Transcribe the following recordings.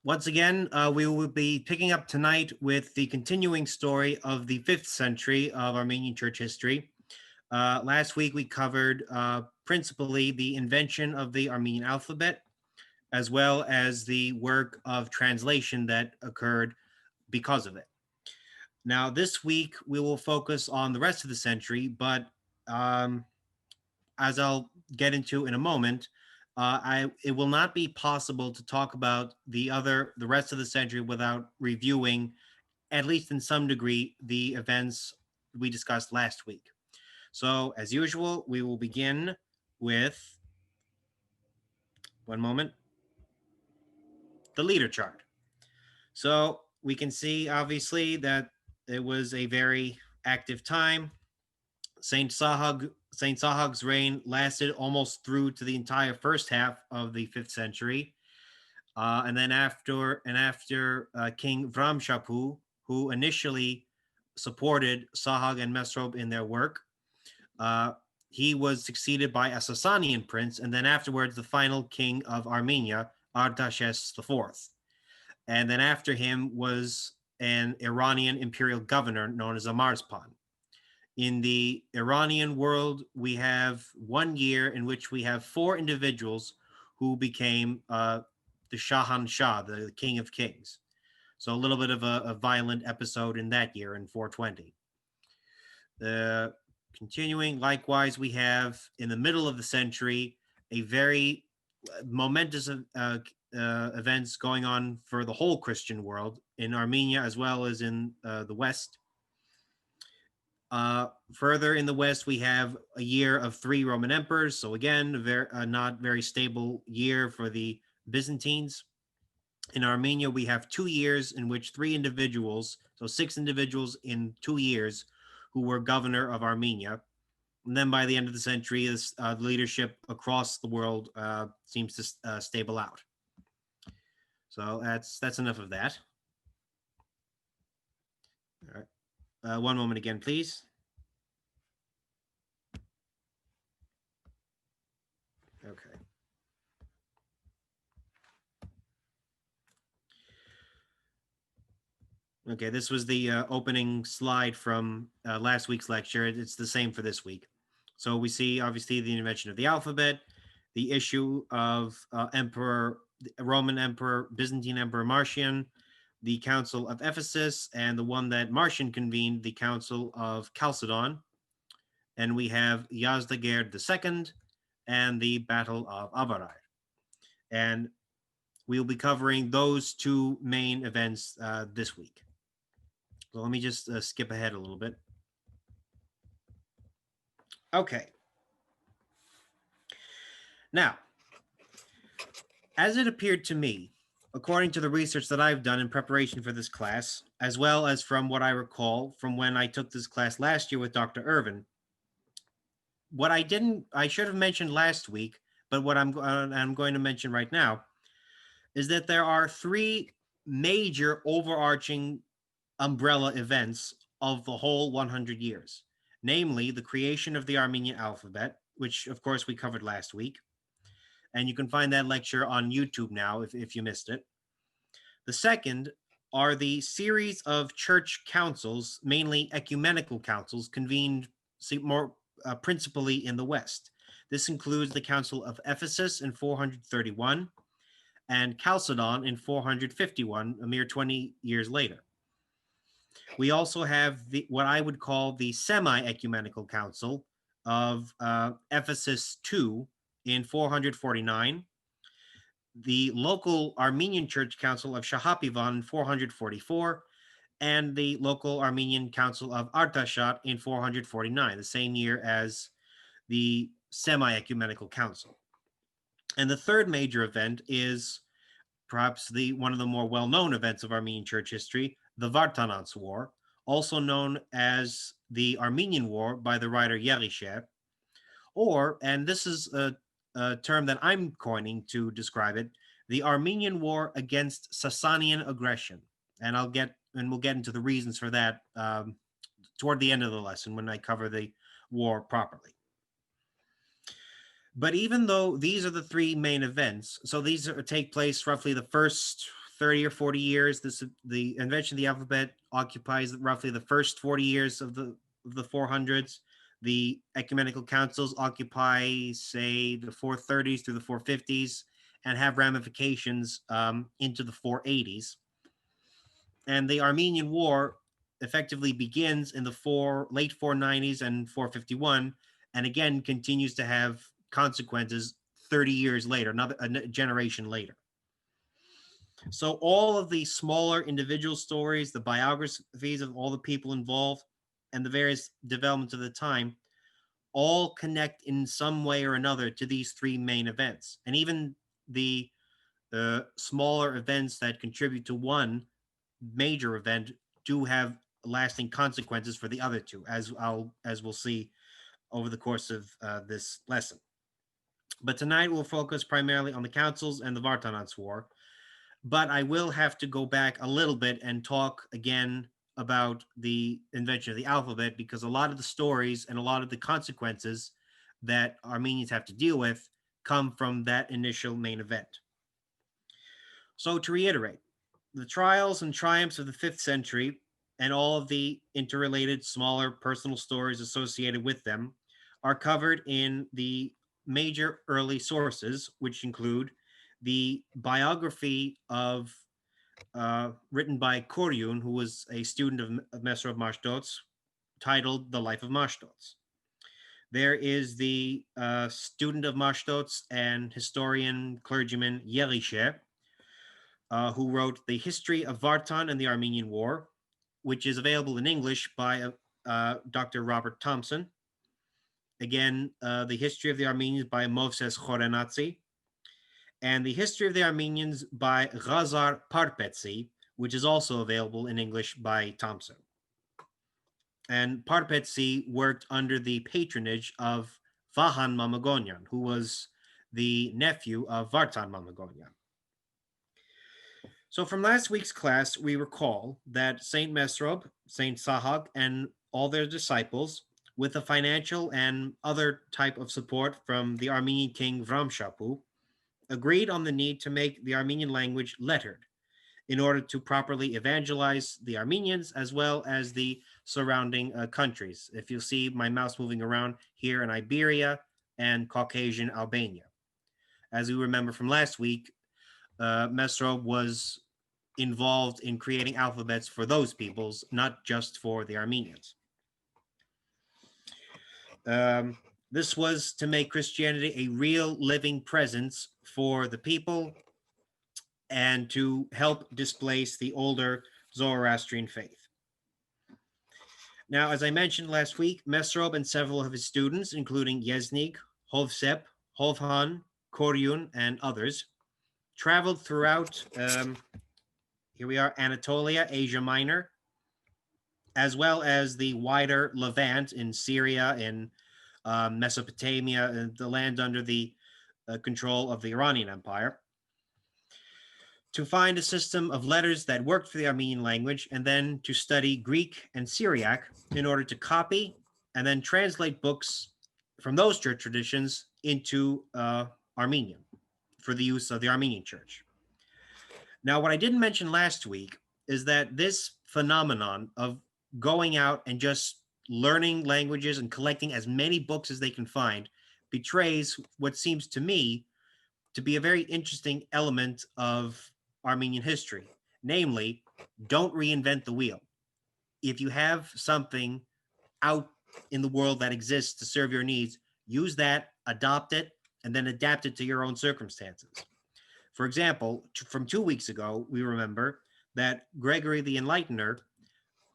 Once again, we will be picking up tonight with the continuing story of the 5th century of Armenian church history. Last week, we covered principally the invention of the Armenian alphabet, as well as the work of translation that occurred because of it. Now, this week, we will focus on the rest of the century, but as I'll get into in a moment, it will not be possible to talk about the rest of the century without reviewing, at least in some degree, the events we discussed last week. So, as usual, we will begin with, one moment, the leader chart. So we can see, obviously, that it was a very active time. Saint Sahag's reign lasted almost through to the entire first half of the 5th century. And then after King Vramshapu, who initially supported Sahag and Mesrob in their work, he was succeeded by a Sasanian prince, and then afterwards the final king of Armenia, Artaxerxes IV. And then after him was an Iranian imperial governor known as Amarspan. In the Iranian world, we have 1 year in which we have 4 individuals who became the Shahan Shah, the king of kings. So a little bit of a violent episode in that year in 420. Continuing, likewise, we have in the middle of the century a very momentous events going on for the whole Christian world in Armenia as well as in the West. Further in the West, we have a year of 3 Roman emperors. So again, not very stable year for the Byzantines. In Armenia, we have 2 years in which 3 individuals, so 6 individuals in 2 years, who were governor of Armenia. And then by the end of the century, this leadership across the world seems to stable out. So that's enough of that. All right. One moment again, please. Okay. Okay, this was the opening slide from last week's lecture. It's the same for this week. So we see, obviously, the invention of the alphabet, the issue of Roman Emperor, Byzantine Emperor Marcian, the Council of Ephesus, and the one that Marcian convened, the Council of Chalcedon. And we have Yazdagerd II and the Battle of Avarai. And we'll be covering those 2 main events this week. So let me just skip ahead a little bit. Okay. Now, as it appeared to me, according to the research that I've done in preparation for this class, as well as from what I recall from when I took this class last year with Dr. Irvin, what I should have mentioned last week, but what I'm going to mention right now, is that there are 3 major overarching umbrella events of the whole 100 years, namely the creation of the Armenian alphabet, which of course we covered last week. And you can find that lecture on YouTube now if you missed it. The second are the series of church councils, mainly ecumenical councils, convened more principally in the West. This includes the Council of Ephesus in 431 and Chalcedon in 451, a mere 20 years later. We also have what I would call the semi-ecumenical council of Ephesus II in 449, the local Armenian Church Council of Shahapivan in 444, and the local Armenian Council of Artashat in 449, the same year as the semi-ecumenical council. And the third major event is perhaps one of the more well-known events of Armenian church history, the Vartanants War, also known as the Armenian War by the writer Yerishev, or, and this is a term that I'm coining to describe it, the Armenian War against Sasanian aggression. And we'll get into the reasons for that toward the end of the lesson when I cover the war properly. But even though these are the 3 main events, so these take place roughly the first 30 or 40 years. The invention of the alphabet occupies roughly the first 40 years of the 400s. The ecumenical councils occupy, say, the 430s through the 450s and have ramifications into the 480s. And the Armenian War effectively begins in the late 490s and 451, and again continues to have consequences 30 years later, another a generation later. So all of the smaller individual stories, the biographies of all the people involved, and the various developments of the time all connect in some way or another to these three main events. And even the smaller events that contribute to one major event do have lasting consequences for the other two, as we'll see over the course of this lesson. But tonight we'll focus primarily on the councils and the Vartan War. But I will have to go back a little bit and talk again about the invention of the alphabet, because a lot of the stories and a lot of the consequences that Armenians have to deal with come from that initial main event. So to reiterate, the trials and triumphs of the 5th century and all of the interrelated smaller personal stories associated with them are covered in the major early sources, which include the biography of written by Koryun, who was a student of Mesrop Mashtots, titled The Life of Mashtots. There is the student of Mashtots and historian clergyman Yerishe, who wrote The History of Vartan and the Armenian War, which is available in English by Dr. Robert Thompson. Again, The History of the Armenians by Movses Khorenatsi, and The History of the Armenians by Ghazar Parpetsi, which is also available in English by Thompson. And Parpetsi worked under the patronage of Vahan Mamagonian, who was the nephew of Vartan Mamagonian. So from last week's class, we recall that Saint Mesrop, Saint Sahak, and all their disciples, with a financial and other type of support from the Armenian king Vramshapu, agreed on the need to make the Armenian language lettered in order to properly evangelize the Armenians as well as the surrounding countries. If you see my mouse moving around here in Iberia and Caucasian Albania. As we remember from last week, Mesrop was involved in creating alphabets for those peoples, not just for the Armenians. This was to make Christianity a real living presence for the people and to help displace the older Zoroastrian faith. Now, as I mentioned last week, Mesrop and several of his students, including Yeznik, Hovsep, Hovhan, Koryun, and others, traveled throughout, here we are, Anatolia, Asia Minor, as well as the wider Levant in Syria, in Mesopotamia, and the land under the control of the Iranian Empire, to find a system of letters that worked for the Armenian language, and then to study Greek and Syriac in order to copy and then translate books from those church traditions into Armenian for the use of the Armenian church. Now, what I didn't mention last week is that this phenomenon of going out and just learning languages and collecting as many books as they can find betrays what seems to me to be a very interesting element of Armenian history. Namely, don't reinvent the wheel. If you have something out in the world that exists to serve your needs, use that, adopt it, and then adapt it to your own circumstances. For example, from 2 weeks ago, we remember that Gregory the Enlightener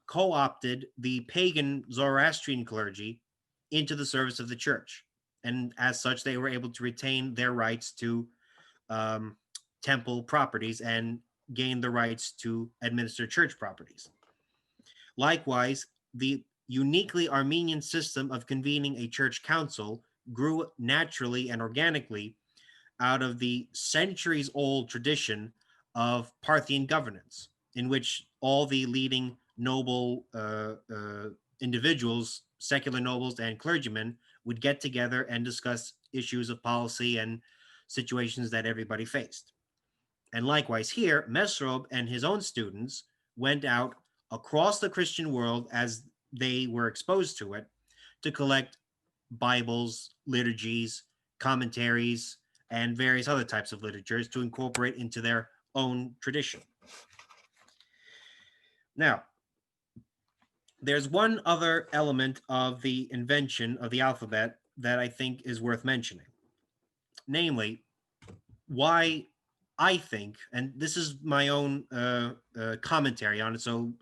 co-opted the pagan Zoroastrian clergy into the service of the church. And as such, they were able to retain their rights to temple properties and gain the rights to administer church properties. Likewise, the uniquely Armenian system of convening a church council grew naturally and organically out of the centuries-old tradition of Parthian governance, in which all the leading noble individuals, secular nobles and clergymen, would get together and discuss issues of policy and situations that everybody faced. And likewise here, Mesrob and his own students went out across the Christian world as they were exposed to it to collect Bibles, liturgies, commentaries, and various other types of literatures to incorporate into their own tradition. Now, there's one other element of the invention of the alphabet that I think is worth mentioning, namely, why I think, and this is my own commentary on it, so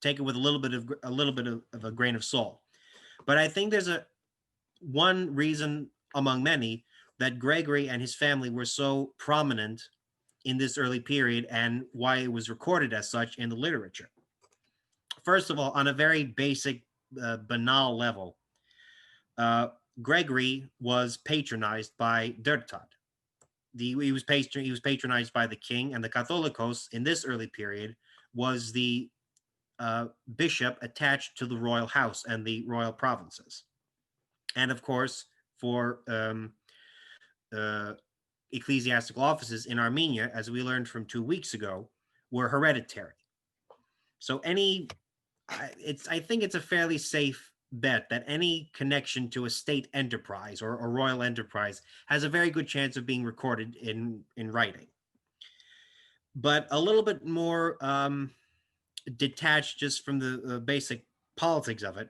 take it with a little bit of a grain of salt. But I think there's one reason among many that Gregory and his family were so prominent in this early period and why it was recorded as such in the literature. First of all, on a very basic, banal level, uh, Gregory was patronized by Dertad. He was patronized by the king, and the Catholicos in this early period was the bishop attached to the royal house and the royal provinces. And of course, for uh, ecclesiastical offices in Armenia, as we learned from 2 weeks ago, were hereditary. So I think it's a fairly safe bet that any connection to a state enterprise or a royal enterprise has a very good chance of being recorded in writing. But a little bit more detached just from the basic politics of it,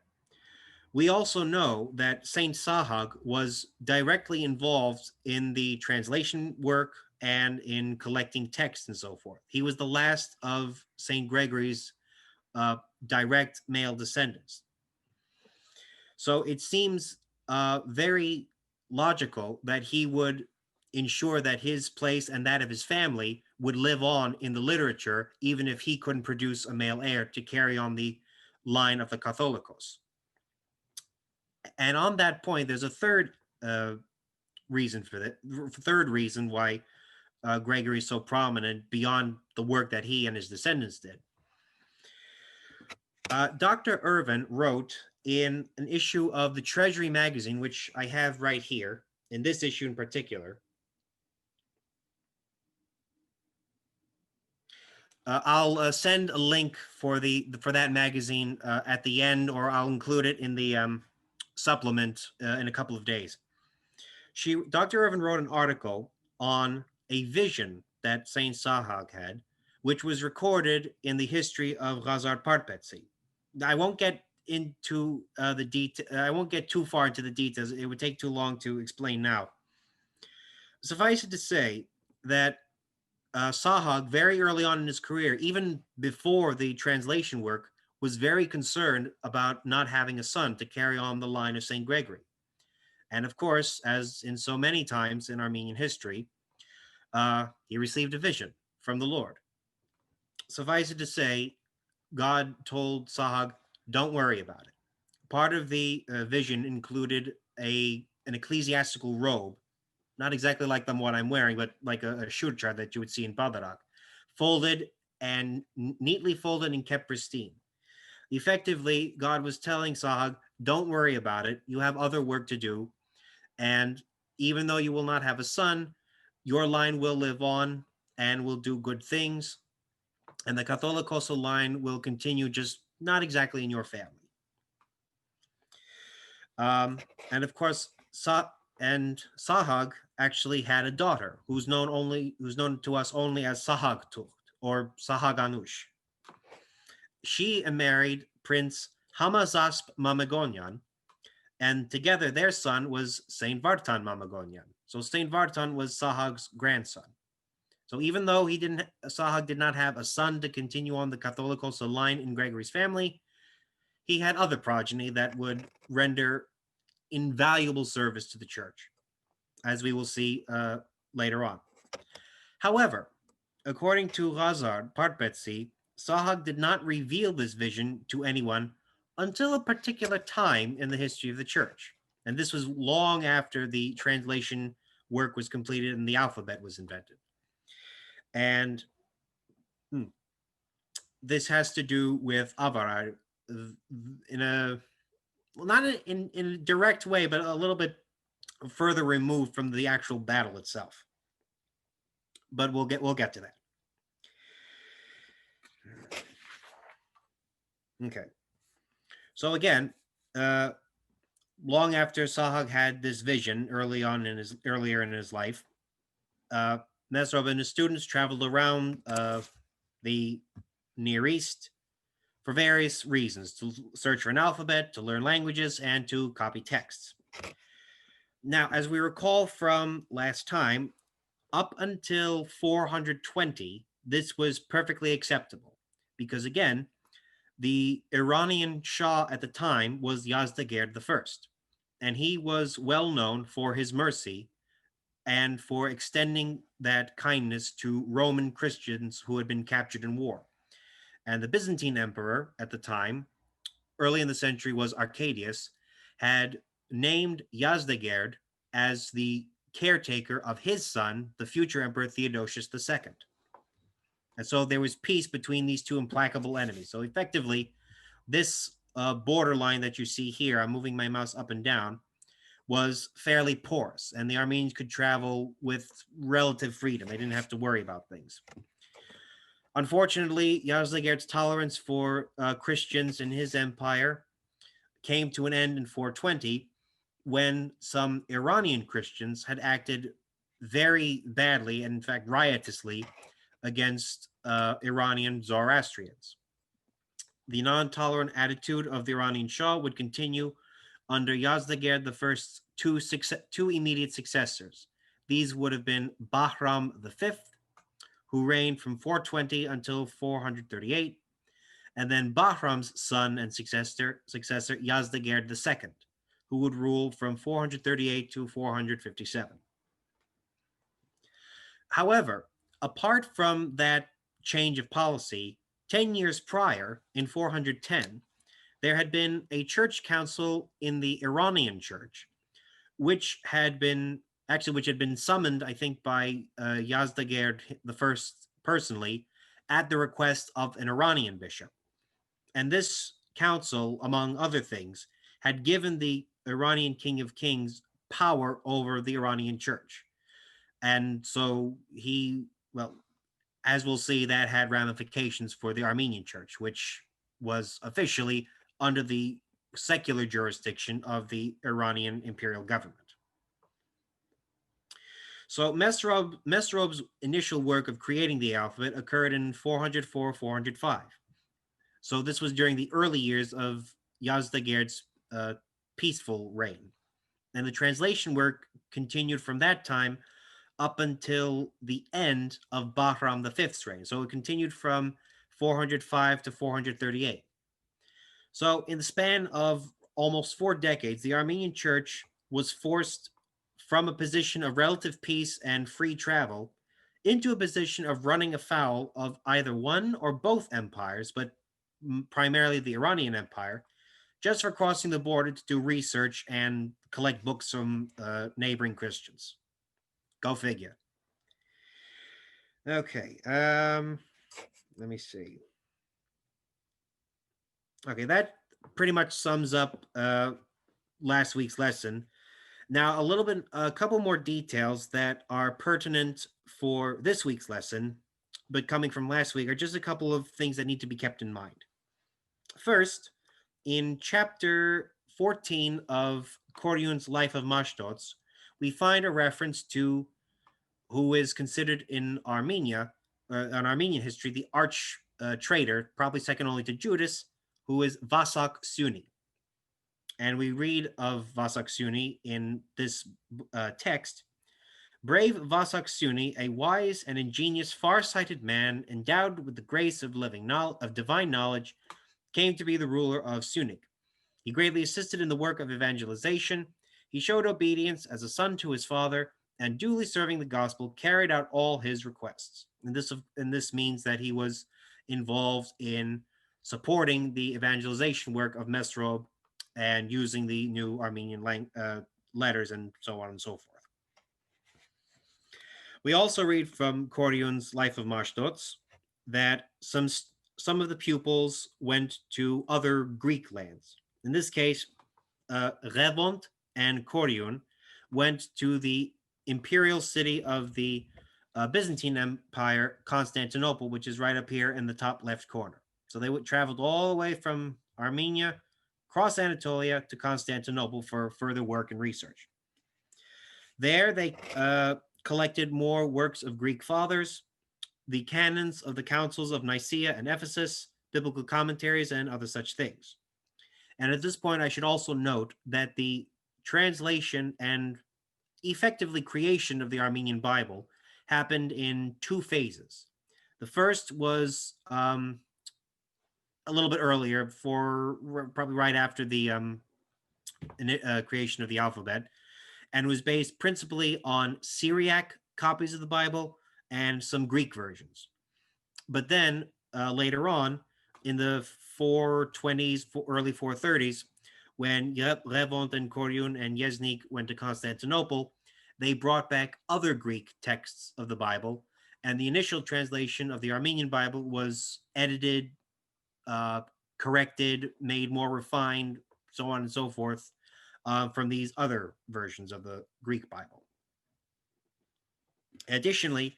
we also know that Saint Sahag was directly involved in the translation work and in collecting texts and so forth. He was the last of Saint Gregory's uh, direct male descendants. So it seems very logical that he would ensure that his place and that of his family would live on in the literature, even if he couldn't produce a male heir to carry on the line of the Catholicos. And on that point, there's a third reason for that. Third reason why Gregory is so prominent beyond the work that he and his descendants did. Dr. Irvin wrote in an issue of the Treasury magazine, which I have right here, in this issue in particular. I'll send a link for that magazine at the end, or I'll include it in the supplement in a couple of days. Dr. Irvin wrote an article on a vision that Saint Sahag had, which was recorded in the history of Razard Parpetsi. I won't get into the detail. I won't get too far into the details. It would take too long to explain now. Suffice it to say that Sahag, very early on in his career, even before the translation work, was very concerned about not having a son to carry on the line of St. Gregory. And of course, as in so many times in Armenian history, he received a vision from the Lord. Suffice it to say, God told Sahag, don't worry about it. Part of the vision included an ecclesiastical robe, not exactly like the one I'm wearing, but like a shurcha that you would see in Badarak, folded and neatly folded and kept pristine. Effectively, God was telling Sahag, don't worry about it. You have other work to do. And even though you will not have a son, your line will live on and will do good things. And the Catholicoso line will continue, just not exactly in your family. And of course, Sahag actually had a daughter who's known to us only as Sahagtucht or Sahaganush. She married Prince Hamazasp Mamegonian, and together their son was Saint Vartan Mamegonian. So Saint Vartan was Sahag's grandson. So even though Sahag did not have a son to continue on the Catholicos line in Gregory's family, he had other progeny that would render invaluable service to the church, as we will see later on. However, according to Razard Parpetsi, Sahag did not reveal this vision to anyone until a particular time in the history of the church. And this was long after the translation work was completed and the alphabet was invented. And this has to do with Avarar in a, well, not in a direct way, but a little bit further removed from the actual battle itself. but we'll get to that. Okay. So again, long after Sahag had this vision earlier in his life, Mesrov and his students traveled around the Near East for various reasons: to search for an alphabet, to learn languages, and to copy texts. Now, as we recall from last time, up until 420, this was perfectly acceptable because, again, the Iranian Shah at the time was Yazdegerd I, and he was well known for his mercy and for extending that kindness to Roman Christians who had been captured in war. And the Byzantine emperor at the time, early in the century, was Arcadius, had named Yazdegerd as the caretaker of his son, the future emperor Theodosius II. And so there was peace between these two implacable enemies. So effectively, this borderline that you see here, I'm moving my mouse up and down, was fairly porous, and the Armenians could travel with relative freedom. They didn't have to worry about things. Unfortunately, Yazdegerd's tolerance for Christians in his empire came to an end in 420 when some Iranian Christians had acted very badly, and in fact riotously, against Iranian Zoroastrians. The non-tolerant attitude of the Iranian Shah would continue under Yazdegerd I's two immediate successors. These would have been Bahram V, who reigned from 420 until 438, and then Bahram's son and successor Yazdegerd II, who would rule from 438 to 457. However, apart from that change of policy, 10 years prior, in 410, there had been a church council in the Iranian church, which had been summoned, I think, by Yazdegerd the First personally, at the request of an Iranian bishop. And this council, among other things, had given the Iranian King of Kings power over the Iranian church. And so as we'll see, that had ramifications for the Armenian church, which was officially under the secular jurisdiction of the Iranian imperial government. So Mesrov's initial work of creating the alphabet occurred in 404-405. So this was during the early years of Yazdegerd's peaceful reign. And the translation work continued from that time up until the end of Bahram V's reign. So it continued from 405 to 438. So in the span of almost 4 decades, the Armenian church was forced from a position of relative peace and free travel into a position of running afoul of either one or both empires, but primarily the Iranian Empire, just for crossing the border to do research and collect books from neighboring Christians. Go figure. Okay, let me see. Okay, that pretty much sums up last week's lesson. Now, a couple more details that are pertinent for this week's lesson, but coming from last week, are just a couple of things that need to be kept in mind. First, in chapter 14 of Koryun's Life of Mashtots, we find a reference to who is considered in Armenia, in Armenian history, the arch traitor, probably second only to Judas, who is Vasak Suni. And we read of Vasak Suni in this text. Brave Vasak Suni, a wise and ingenious, far-sighted man endowed with the grace of divine knowledge, came to be the ruler of Sunik. He greatly assisted in the work of evangelization. He showed obedience as a son to his father, and duly serving the gospel, carried out all his requests. And this means that he was involved in supporting the evangelization work of Mesrov and using the new Armenian letters and so on and so forth. We also read from Koryun's Life of Mashtots that some of the pupils went to other Greek lands. In this case, Revont and Koryun went to the imperial city of the Byzantine Empire, Constantinople, which is right up here in the top left corner. So they traveled all the way from Armenia, across Anatolia to Constantinople for further work and research. There they collected more works of Greek fathers, the canons of the councils of Nicaea and Ephesus, biblical commentaries, and other such things. And at this point, I should also note that the translation and effectively creation of the Armenian Bible happened in two phases. The first was a little bit earlier, probably right after the creation of the alphabet, and was based principally on Syriac copies of the Bible and some Greek versions. But then later on, in the 420s, early 430s, when Levant and Koryun and Yeznik went to Constantinople, they brought back other Greek texts of the Bible, and the initial translation of the Armenian Bible was edited, corrected, made more refined, so on and so forth, from these other versions of the Greek Bible. Additionally,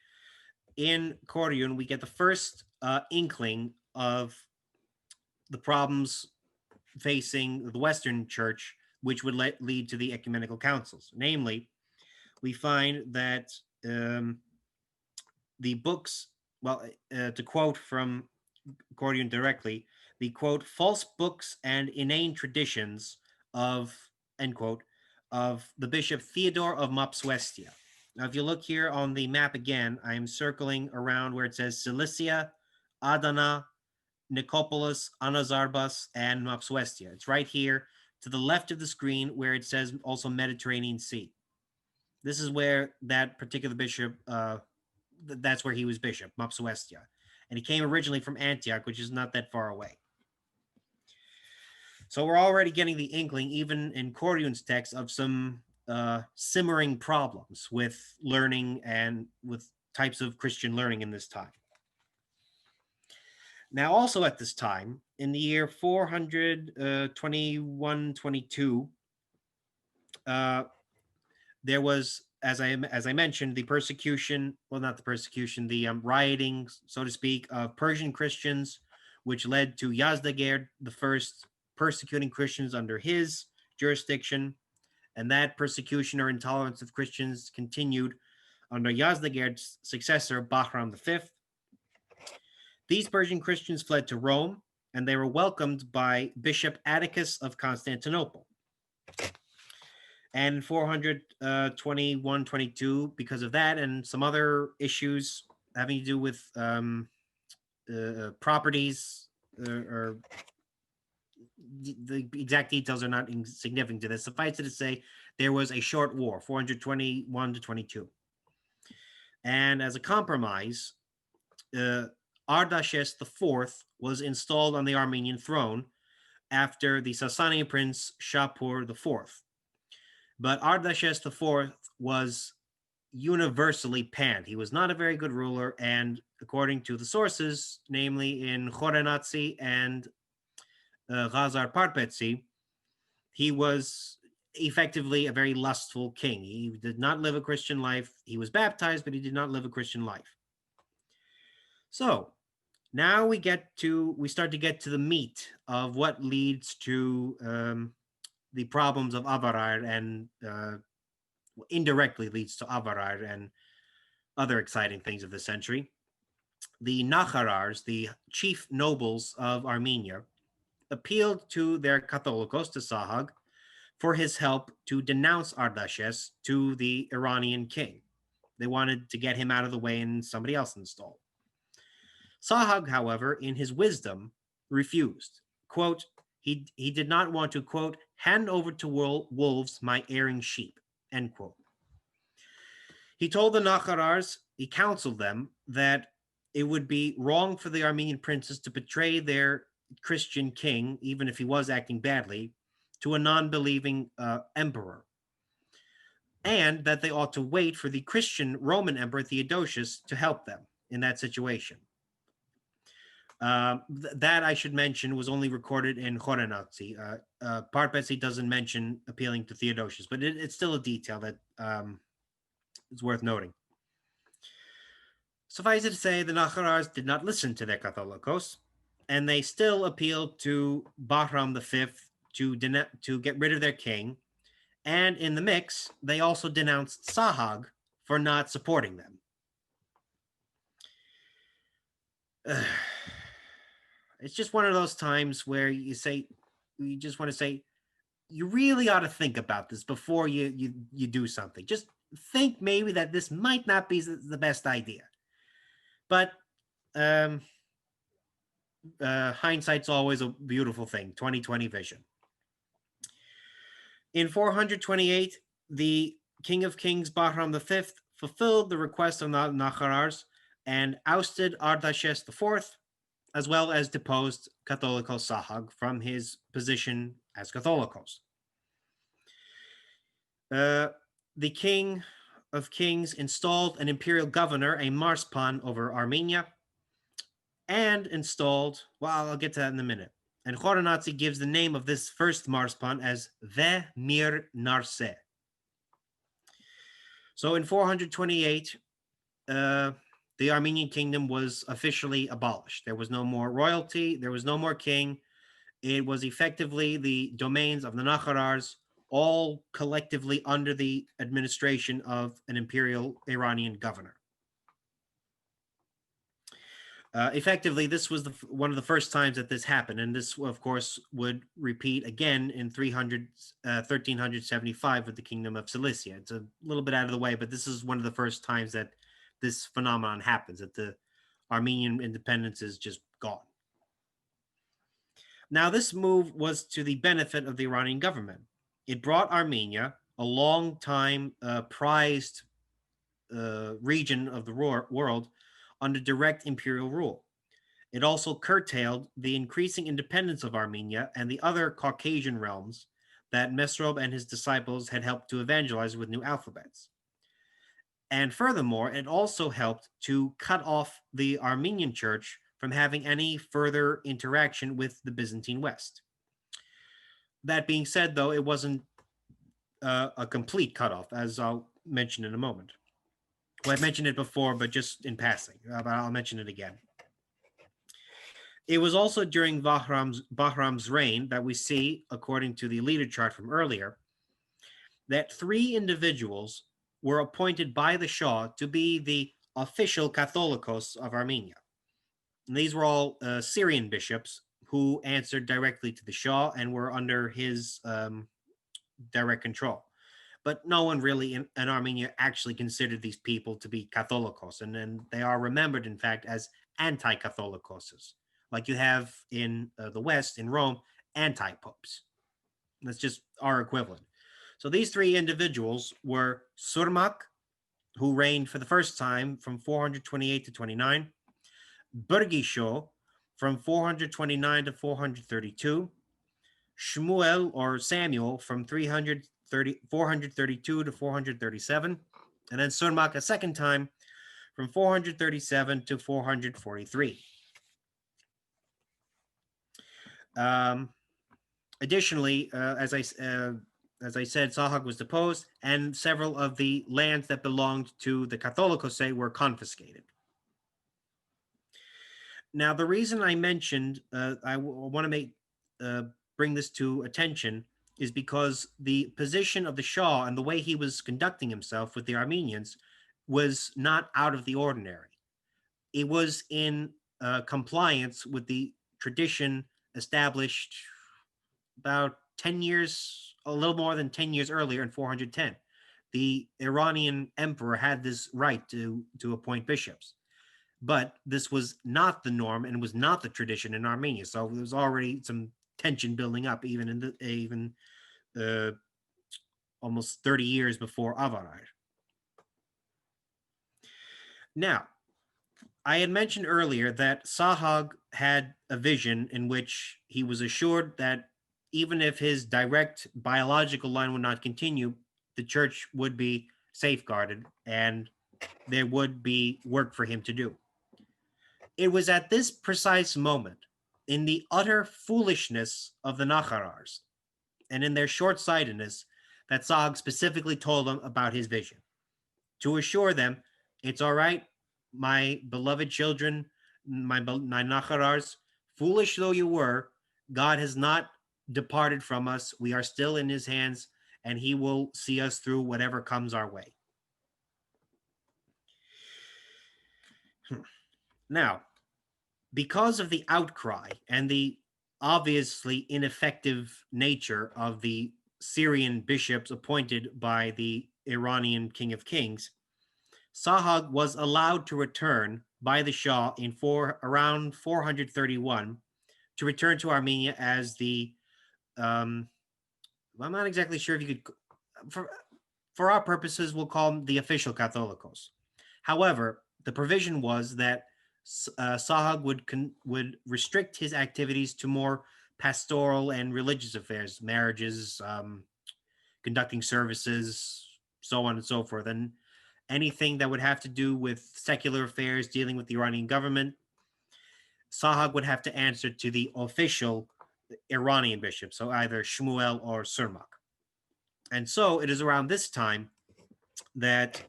in Koryun, we get the first inkling of the problems facing the Western Church, which would lead to the Ecumenical Councils. Namely, we find that the books, to quote from Koryun directly, the quote, false books and inane traditions of, end quote, of the Bishop Theodore of Suestia. Now, if you look here on the map again, I am circling around where it says Cilicia, Adana, Nicopolis, Anazarbas, and Suestia. It's right here to the left of the screen where it says also Mediterranean Sea. This is where that particular bishop, that's where he was bishop, Suestia. And he came originally from Antioch, which is not that far away. So we're already getting the inkling, even in Koryun's text, of some simmering problems with learning and with types of Christian learning in this time. Now, also at this time, in the year 421-22, there was, as I mentioned, the persecution, well, not the persecution, the rioting, so to speak, of Persian Christians, which led to Yazdegerd the first persecuting Christians under his jurisdiction. And that persecution or intolerance of Christians continued under Yazdegerd's successor, Bahram V. These Persian Christians fled to Rome, and they were welcomed by Bishop Atticus of Constantinople. And in 421-22, because of that and some other issues having to do with properties, or the exact details are not significant to this. Suffice it to say, there was a short war, 421-22. And as a compromise, Artaxerxes IV was installed on the Armenian throne after the Sasanian prince Shapur IV. But Artaxerxes IV was universally panned. He was not a very good ruler, and according to the sources, namely in Khorenatsi and Ghazar Parpetsi, he was effectively a very lustful king. He did not live a Christian life. He was baptized, but he did not live a Christian life. So now we start to get to the meat of what leads to the problems of Avarar, and indirectly leads to Avarar and other exciting things of the century. The Nakharars, the chief nobles of Armenia, appealed to their Catholicos, to Sahag, for his help to denounce Artaxerxes to the Iranian king. They wanted to get him out of the way and somebody else installed. Sahag, however, in his wisdom, refused. Quote, he did not want to, quote, hand over to wolves my erring sheep, end quote. He told the Nakharars, he counseled them, that it would be wrong for the Armenian princes to betray their Christian king, even if he was acting badly, to a non-believing emperor, and that they ought to wait for the Christian Roman emperor Theodosius to help them in that situation. That, I should mention, was only recorded in Khorenatsi. Parpetsi doesn't mention appealing to Theodosius, but it's still a detail that is worth noting. Suffice it to say, the Nakharars did not listen to their Catholicos, and they still appealed to Bahram V to get rid of their king. And in the mix, they also denounced Sahag for not supporting them. It's just one of those times where you just want to say, you really ought to think about this before you do something. Just think maybe that this might not be the best idea. But hindsight's always a beautiful thing. 2020 vision. In 428, the King of Kings Bahram V fulfilled the request of the Nakharars and ousted Artaxerxes IV, as well as deposed Catholicos Sahag from his position as Catholicos. The King of Kings installed an imperial governor, a Marspan, over Armenia, and installed, well, I'll get to that in a minute. And Khoronatsi gives the name of this first Marspan as Ve Mir Narse. So in 428, the Armenian kingdom was officially abolished. There was no more royalty. There was no more king. It was effectively the domains of the Nakharars, all collectively under the administration of an imperial Iranian governor. Effectively, this was one of the first times that this happened, and this, of course, would repeat again in 1375 with the Kingdom of Cilicia. It's a little bit out of the way, but this is one of the first times that this phenomenon happens, that the Armenian independence is just gone. Now, this move was to the benefit of the Iranian government. It brought Armenia, a long time prized region of the world, under direct imperial rule. It also curtailed the increasing independence of Armenia and the other Caucasian realms that Mesrob and his disciples had helped to evangelize with new alphabets. And furthermore, it also helped to cut off the Armenian church from having any further interaction with the Byzantine West. That being said, though, it wasn't a complete cutoff, as I'll mention in a moment. Well, I've mentioned it before, but just in passing. But I'll mention it again. It was also during Bahram's reign that we see, according to the leader chart from earlier, that 3 individuals were appointed by the Shah to be the official Catholicos of Armenia. And these were all Syrian bishops who answered directly to the Shah and were under his direct control. But no one really in Armenia actually considered these people to be Catholicos, and then they are remembered, in fact, as anti-Catholicoses, like you have in the West, in Rome, anti-popes. That's just our equivalent. So these 3 individuals were Surmak, who reigned for the first time from 428 to 29, Burgisho from 429 to 432, Shmuel or Samuel from 432 to 437, and then Surmak a second time from 437 to 443. Additionally, as I said, Sahag was deposed, and several of the lands that belonged to the Catholicos were confiscated. Now, the reason I mentioned, I want to bring this to attention, is because the position of the Shah and the way he was conducting himself with the Armenians was not out of the ordinary. It was in compliance with the tradition established about 10 years, a little more than 10 years earlier in 410. The Iranian emperor had this right to appoint bishops. But this was not the norm and was not the tradition in Armenia. So there was already some tension building up, even in almost 30 years before Avaraj. Now, I had mentioned earlier that Sahag had a vision in which he was assured that even if his direct biological line would not continue, the church would be safeguarded and there would be work for him to do. It was at this precise moment, in the utter foolishness of the Nakharars and in their short-sightedness, that Sahag specifically told them about his vision, to assure them, it's all right, my beloved children, my Nacharars, foolish though you were, God has not departed from us. We are still in his hands, and he will see us through whatever comes our way. Now, because of the outcry and the obviously ineffective nature of the Syrian bishops appointed by the Iranian King of Kings, Sahag was allowed to return by the Shah in around 431 to return to Armenia as the I'm not exactly sure if you could for our purposes we'll call them the official Catholicos. However, the provision was that Sahag would restrict his activities to more pastoral and religious affairs, marriages, conducting services, so on and so forth, and anything that would have to do with secular affairs, dealing with the Iranian government. Sahag would have to answer to the official Iranian bishop, so either Shmuel or Surmak. And so it is around this time that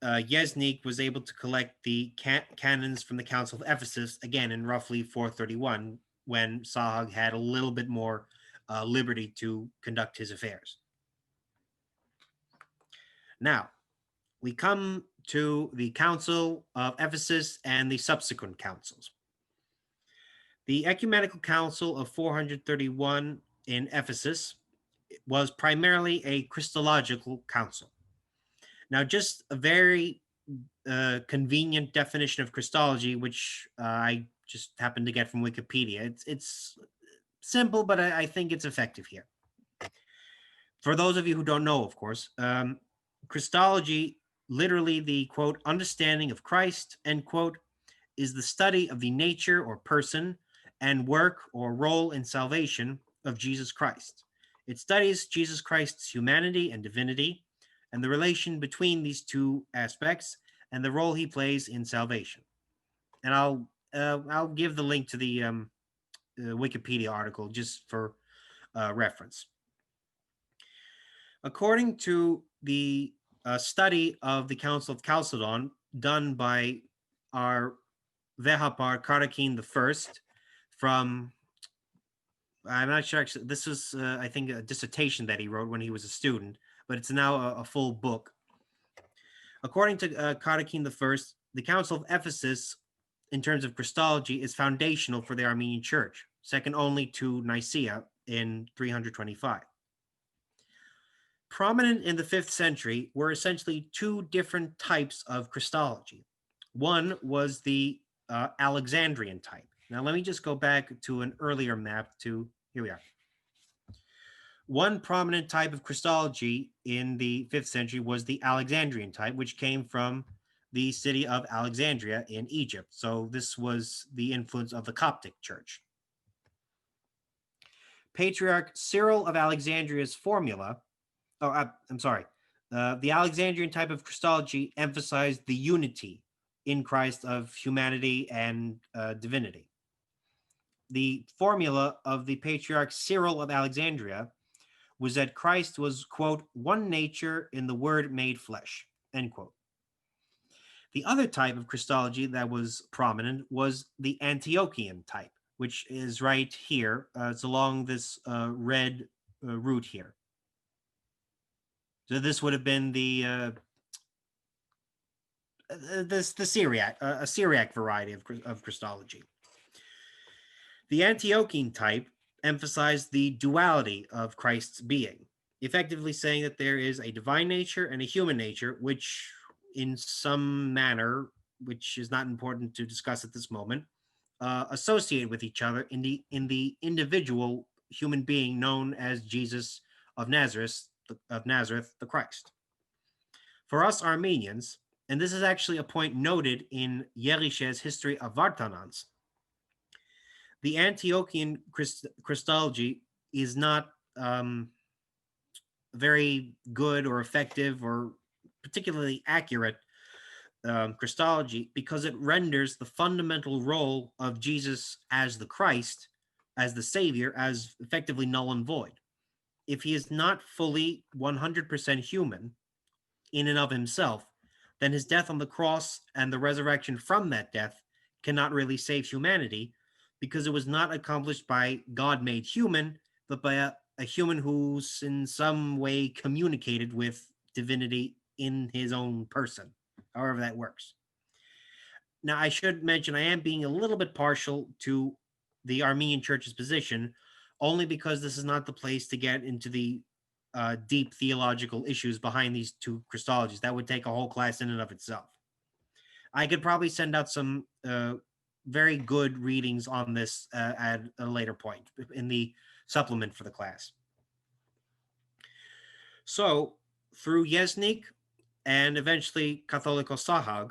Yeznik was able to collect the canons from the Council of Ephesus, again in roughly 431, when Sahag had a little bit more liberty to conduct his affairs. Now, we come to the Council of Ephesus and the subsequent councils. The Ecumenical Council of 431 in Ephesus was primarily a Christological council. Now, just a very convenient definition of Christology, which I just happened to get from Wikipedia. It's simple, but I think it's effective here. For those of you who don't know, of course, Christology, literally the quote, understanding of Christ, end quote, is the study of the nature or person and work or role in salvation of Jesus Christ. It studies Jesus Christ's humanity and divinity and the relation between these two aspects and the role he plays in salvation. And I'll give the link to the Wikipedia article just for reference. According to the study of the Council of Chalcedon done by our Vehapar Karakin I from, I'm not sure actually, this was, I think, a dissertation that he wrote when he was a student, but it's now a full book. According to Karakin I, the Council of Ephesus, in terms of Christology, is foundational for the Armenian Church, second only to Nicaea in 325. Prominent in the 5th century were essentially two different types of Christology. One was the Alexandrian type. Now, let me just go back to an earlier map here we are. One prominent type of Christology in the 5th century was the Alexandrian type, which came from the city of Alexandria in Egypt. So this was the influence of the Coptic Church. Patriarch Cyril of Alexandria's formula, the Alexandrian type of Christology emphasized the unity in Christ of humanity and divinity. The formula of the Patriarch Cyril of Alexandria was that Christ was, quote, one nature in the Word made flesh, end quote. The other type of Christology that was prominent was the Antiochian type, which is right here. It's along this red route here. So this would have been the Syriac, a Syriac variety of Christology. The Antiochian type emphasized the duality of Christ's being, effectively saying that there is a divine nature and a human nature, which in some manner, which is not important to discuss at this moment, associate with each other in the individual human being known as Jesus of Nazareth, the Christ. For us Armenians, and this is actually a point noted in Yerish's History of Vartanans, the Antiochian Christology is not very good or effective or particularly accurate Christology because it renders the fundamental role of Jesus as the Christ, as the Savior, as effectively null and void. If he is not fully 100% human in and of himself, then his death on the cross and the resurrection from that death cannot really save humanity, because it was not accomplished by God made human, but by a human who's in some way communicated with divinity in his own person, however that works. Now, I should mention I am being a little bit partial to the Armenian Church's position, only because this is not the place to get into the deep theological issues behind these two Christologies. That would take a whole class in and of itself. I could probably send out some very good readings on this at a later point in the supplement for the class. So, through Yeznik and eventually Catholicos Sahag,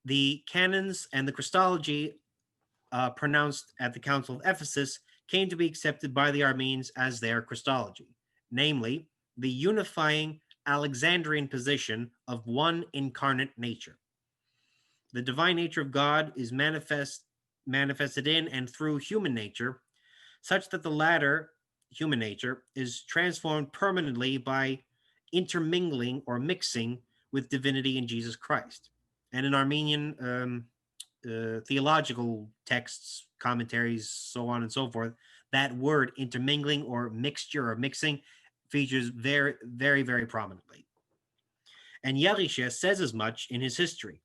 the canons and the Christology pronounced at the Council of Ephesus came to be accepted by the Armenians as their Christology, namely the unifying Alexandrian position of one incarnate nature. The divine nature of God is manifested in and through human nature, such that the latter, human nature, is transformed permanently by intermingling or mixing with divinity in Jesus Christ. And in Armenian theological texts, commentaries, so on and so forth, that word intermingling or mixture or mixing features very, very, very prominently. And Yerishe says as much in his history.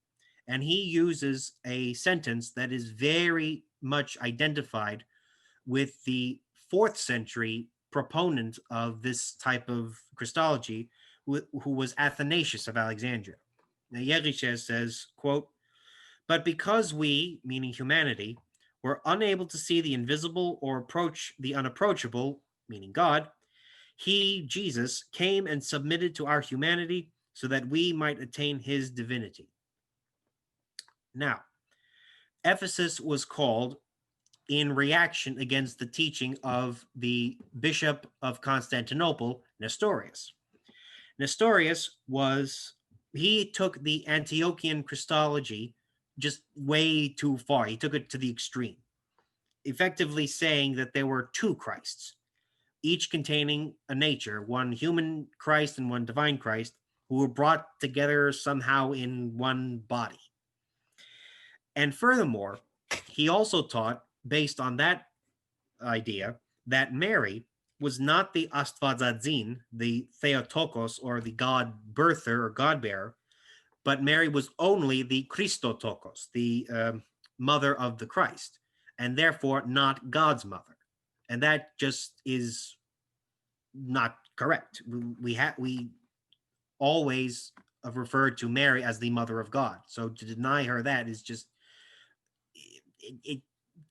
And he uses a sentence that is very much identified with the 4th century proponent of this type of Christology, who was Athanasius of Alexandria. Now, Yerishe says, quote, "But because we," meaning humanity, "were unable to see the invisible or approach the unapproachable," meaning God, he, Jesus, came and submitted to our humanity so that we might attain his divinity. Now, Ephesus was called in reaction against the teaching of the Bishop of Constantinople, Nestorius. Nestorius he took the Antiochian Christology just way too far. He took it to the extreme, effectively saying that there were two Christs, each containing a nature, one human Christ and one divine Christ, who were brought together somehow in one body. And furthermore, he also taught, based on that idea, that Mary was not the Astvadzadzin, the Theotokos, or the God birther or God bearer, but Mary was only the Christotokos, the mother of the Christ, and therefore not God's mother. And that just is not correct. We always have referred to Mary as the mother of God. So to deny her that is just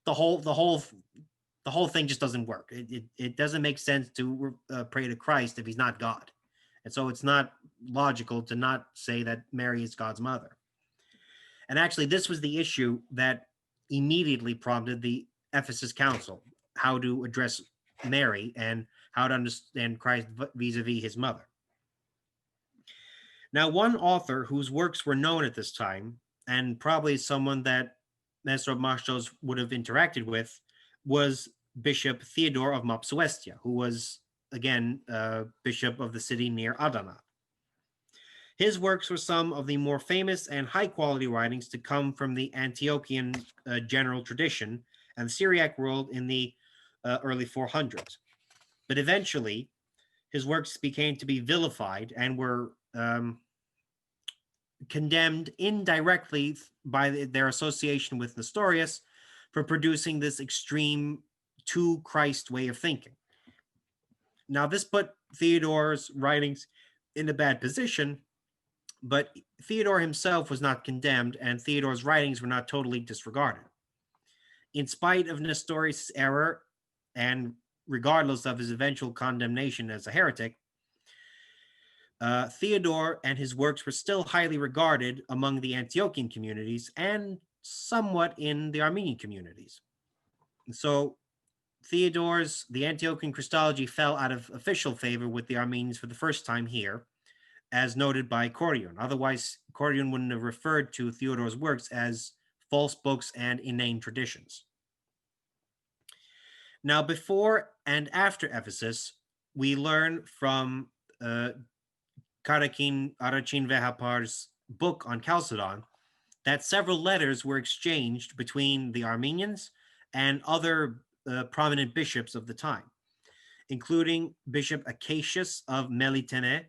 the whole thing just doesn't work. It doesn't make sense to pray to Christ if he's not God. And so it's not logical to not say that Mary is God's mother. And actually, this was the issue that immediately prompted the Ephesus Council, how to address Mary and how to understand Christ vis-a-vis his mother. Now, one author whose works were known at this time, and probably someone that Nestor Mashtos would have interacted with, was Bishop Theodore of Suestia, who was, again, bishop of the city near Adana. His works were some of the more famous and high-quality writings to come from the Antiochian general tradition and the Syriac world in the early 400s. But eventually, his works became to be vilified and were condemned indirectly by their association with Nestorius for producing this extreme two-Christ way of thinking. Now, this put Theodore's writings in a bad position, but Theodore himself was not condemned, and Theodore's writings were not totally disregarded. In spite of Nestorius' error, and regardless of his eventual condemnation as a heretic, Theodore and his works were still highly regarded among the Antiochian communities and somewhat in the Armenian communities. So the Antiochian Christology fell out of official favor with the Armenians for the first time here, as noted by Corion. Otherwise, Corion wouldn't have referred to Theodore's works as false books and inane traditions. Now, before and after Ephesus, we learn from Arachin Vehapar's book on Chalcedon that several letters were exchanged between the Armenians and other prominent bishops of the time, including Bishop Acacius of Melitene,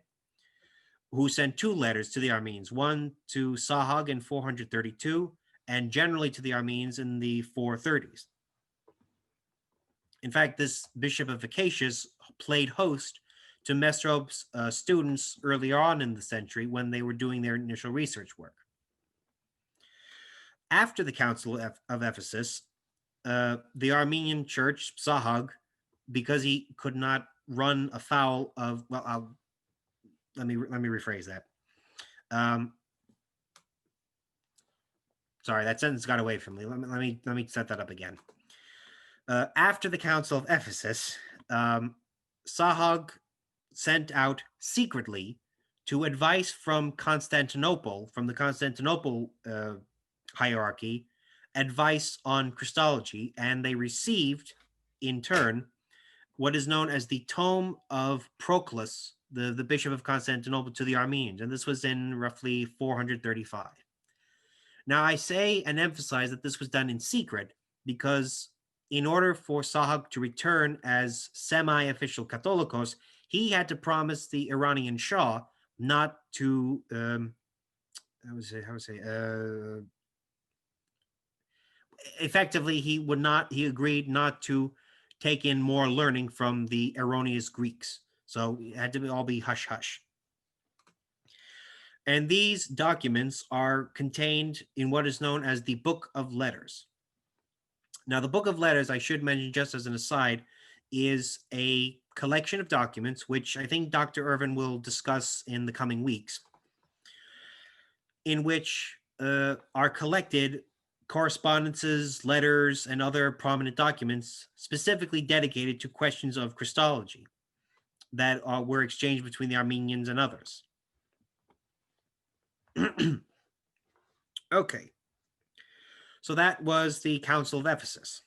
who sent two letters to the Armenians, one to Sahag in 432 and generally to the Armenians in the 430s. In fact, this Bishop of Acacius played host to Mesrop's students earlier on in the century when they were doing their initial research work. After the Council of Ephesus, the Armenian church, Sahag, because he could not run afoul of, well, let me rephrase that. Sorry, that sentence got away from me. Let me set that up again. After the Council of Ephesus, Sahag sent out secretly to advice from Constantinople, from the Constantinople hierarchy, advice on Christology, and they received, in turn, what is known as the Tome of Proclus, the Bishop of Constantinople, to the Armenians, and this was in roughly 435. Now, I say and emphasize that this was done in secret because in order for Sahag to return as semi-official Catholicos, he had to promise the Iranian Shah not to, effectively, he agreed not to take in more learning from the erroneous Greeks. So it had to all be hush-hush. And these documents are contained in what is known as the Book of Letters. Now, the Book of Letters, I should mention just as an aside, is a collection of documents, which I think Dr. Irvin will discuss in the coming weeks, in which are collected correspondences, letters, and other prominent documents specifically dedicated to questions of Christology that were exchanged between the Armenians and others. Okay. So that was the Council of Ephesus.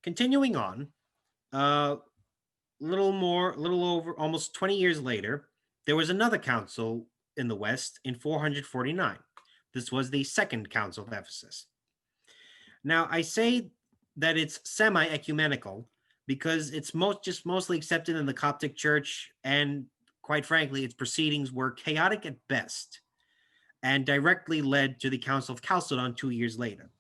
Continuing on, little over almost 20 years later, there was another council in the West in 449. This was the Second Council of Ephesus. Now, I say that it's semi-ecumenical because it's mostly accepted in the Coptic Church, and quite frankly, its proceedings were chaotic at best and directly led to the Council of Chalcedon 2 years later.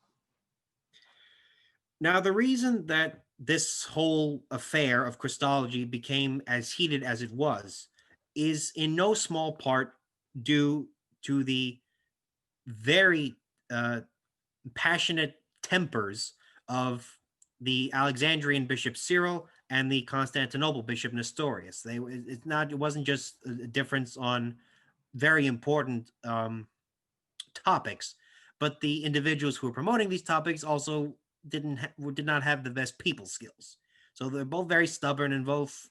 Now, the reason that this whole affair of Christology became as heated as it was is in no small part due to the very passionate tempers of the Alexandrian Bishop Cyril and the Constantinople Bishop Nestorius. It wasn't just a difference on very important topics, but the individuals who were promoting these topics also did not have the best people skills. So they're both very stubborn and both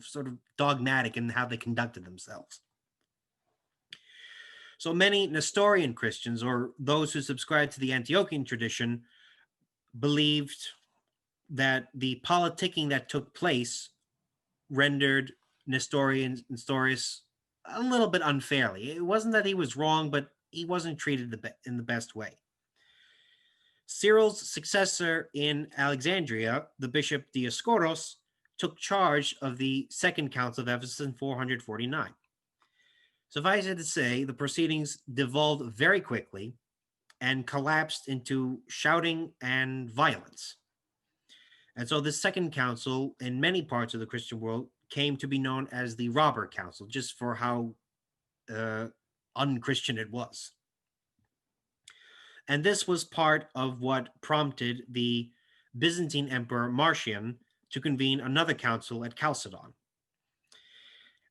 sort of dogmatic in how they conducted themselves. So many Nestorian Christians, or those who subscribed to the Antiochian tradition, believed that the politicking that took place rendered Nestorius a little bit unfairly. It wasn't that he was wrong, but he wasn't treated in the best way. Cyril's successor in Alexandria, the Bishop Dioscoros, took charge of the Second Council of Ephesus in 449. Suffice it to say, the proceedings devolved very quickly and collapsed into shouting and violence. And so this Second Council, in many parts of the Christian world, came to be known as the Robber Council, just for how unchristian it was. And this was part of what prompted the Byzantine Emperor Marcian to convene another council at Chalcedon.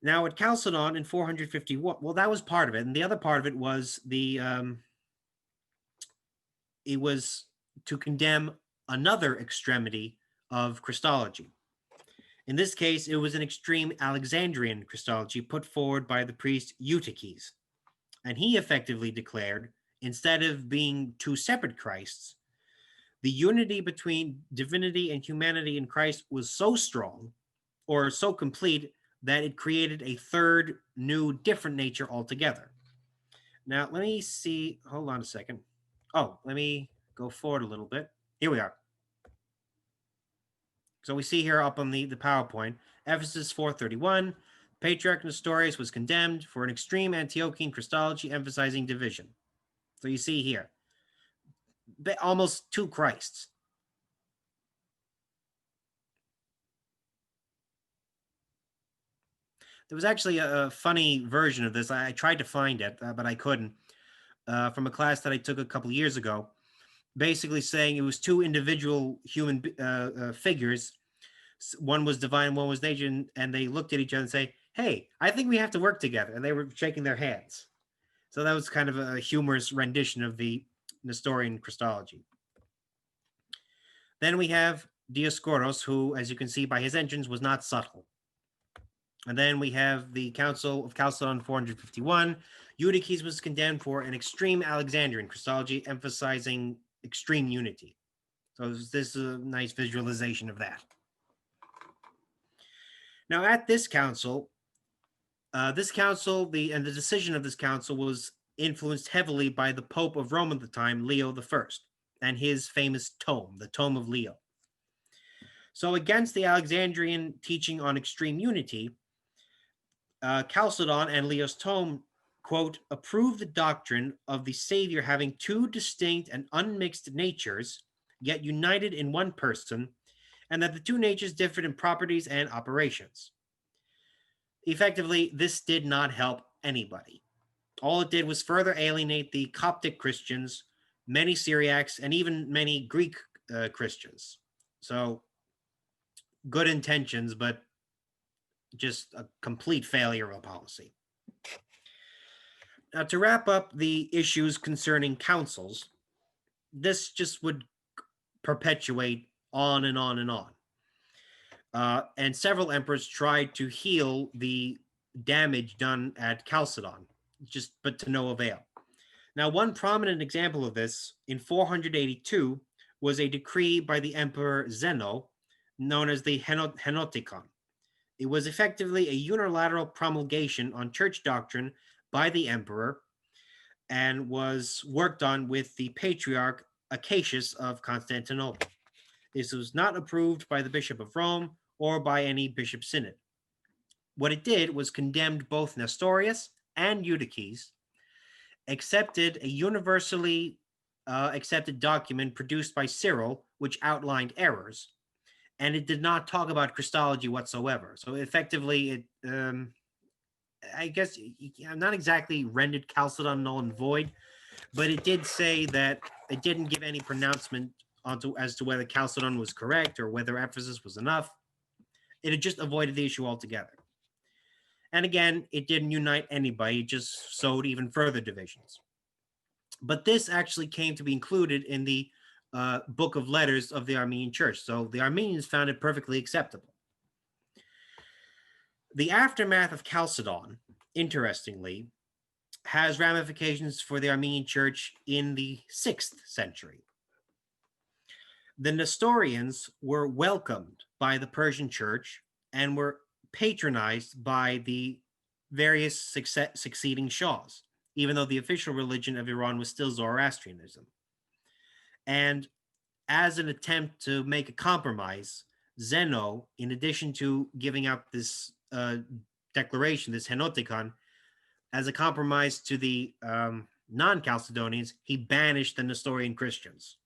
Now, at Chalcedon in 451, well, that was part of it, and the other part of it was it was to condemn another extremity of Christology. In this case, it was an extreme Alexandrian Christology put forward by the priest Eutyches, and he effectively declared, instead of being two separate Christs, the unity between divinity and humanity in Christ was so strong or so complete that it created a third, new, different nature altogether. Now, let me see. Hold on a second. Oh, let me go forward a little bit. Here we are. So we see here up on the PowerPoint, Ephesus 431, Patriarch Nestorius was condemned for an extreme Antiochian Christology emphasizing division. So you see here, almost two Christs. There was actually a funny version of this. I tried to find it, but I couldn't, from a class that I took a couple years ago, basically saying it was two individual human figures. One was divine, one was nature, and they looked at each other and say, "Hey, I think we have to work together." And they were shaking their hands. So that was kind of a humorous rendition of the Nestorian Christology. Then we have Dioscoros, who, as you can see by his entrance, was not subtle. And then we have the Council of Chalcedon 451. Eutyches was condemned for an extreme Alexandrian Christology, emphasizing extreme unity. So this is a nice visualization of that. Now, at this council, the decision of this council was influenced heavily by the Pope of Rome at the time, Leo I, and his famous tome, the Tome of Leo. So against the Alexandrian teaching on extreme unity, Chalcedon and Leo's tome, quote, approve the doctrine of the Savior having two distinct and unmixed natures, yet united in one person, and that the two natures differed in properties and operations. Effectively, this did not help anybody. All it did was further alienate the Coptic Christians, many Syriacs, and even many Greek Christians. So, good intentions, but just a complete failure of a policy. Now, to wrap up the issues concerning councils, this just would perpetuate on and on and on. And several emperors tried to heal the damage done at Chalcedon, but to no avail. Now, one prominent example of this in 482 was a decree by the Emperor Zeno, known as the Genoticon. It was effectively a unilateral promulgation on church doctrine by the emperor and was worked on with the Patriarch Acacius of Constantinople. This was not approved by the Bishop of Rome or by any bishop synod. What it did was condemned both Nestorius and Eutyches, accepted a universally accepted document produced by Cyril, which outlined errors, and it did not talk about Christology whatsoever. So effectively, it, I guess, not exactly rendered Chalcedon null and void, but it did say that it didn't give any pronouncement as to whether Chalcedon was correct or whether Ephesus was enough. It had just avoided the issue altogether. And again, it didn't unite anybody, it just sowed even further divisions. But this actually came to be included in the book of letters of the Armenian Church. So the Armenians found it perfectly acceptable. The aftermath of Chalcedon, interestingly, has ramifications for the Armenian Church in the 6th century. The Nestorians were welcomed by the Persian Church and were patronized by the various succeeding shahs, even though the official religion of Iran was still Zoroastrianism. And as an attempt to make a compromise, Zeno, in addition to giving out this declaration, this Genoticon, as a compromise to the non-Chalcedonians, he banished the Nestorian Christians,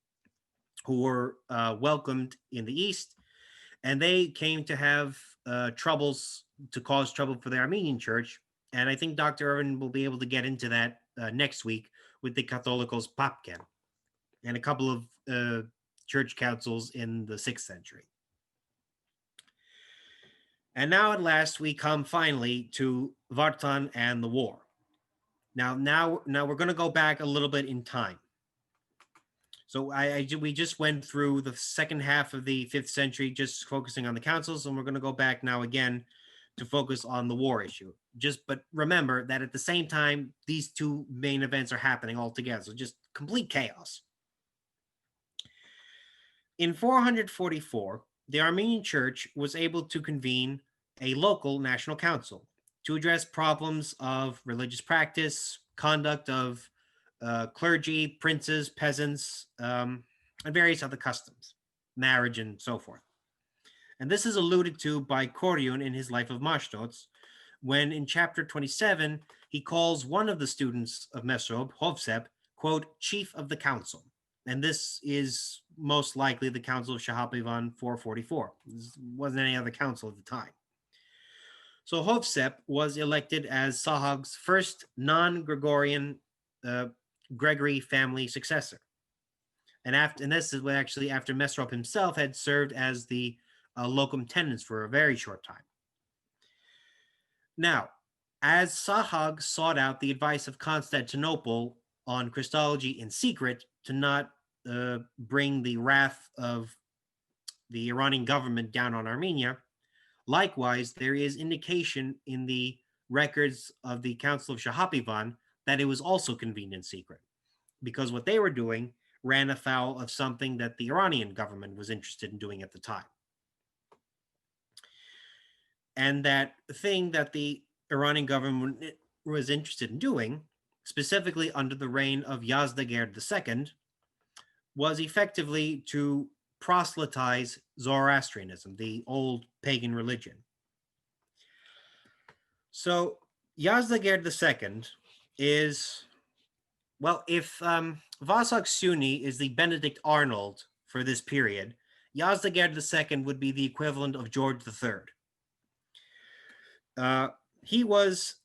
who were welcomed in the East, and they came to have cause trouble for the Armenian Church. And I think Dr. Irvin will be able to get into that next week with the Catholicos Papken and a couple of church councils in the 6th century. And now at last we come finally to Vartan and the war. Now we're going to go back a little bit in time. So we just went through the second half of the 5th century, just focusing on the councils, and we're going to go back now again to focus on the war issue. But remember that at the same time, these two main events are happening all together, so just complete chaos. In 444, the Armenian Church was able to convene a local national council to address problems of religious practice, conduct of clergy, princes, peasants, and various other customs, marriage, and so forth. And this is alluded to by Koryun in his Life of Mashtots, when in chapter 27, he calls one of the students of Mesrob, Hovsep, quote, chief of the council. And this is most likely the Council of Shahapivan 444. There wasn't any other council at the time. So Hovsep was elected as Sahag's first non-Gregorian Gregory family successor. And this is actually after Mesrop himself had served as the locum tenens for a very short time. Now, as Sahag sought out the advice of Constantinople on Christology in secret to not bring the wrath of the Iranian government down on Armenia, likewise, there is indication in the records of the Council of Shahapivan that it was also convened in secret, because what they were doing ran afoul of something that the Iranian government was interested in doing at the time. And that thing that the Iranian government was interested in doing, specifically under the reign of Yazdegerd II, was effectively to proselytize Zoroastrianism, the old pagan religion. So Yazdegerd II is, well, if Vasak Suni is the Benedict Arnold for this period, Yazdegerd II would be the equivalent of George III. He was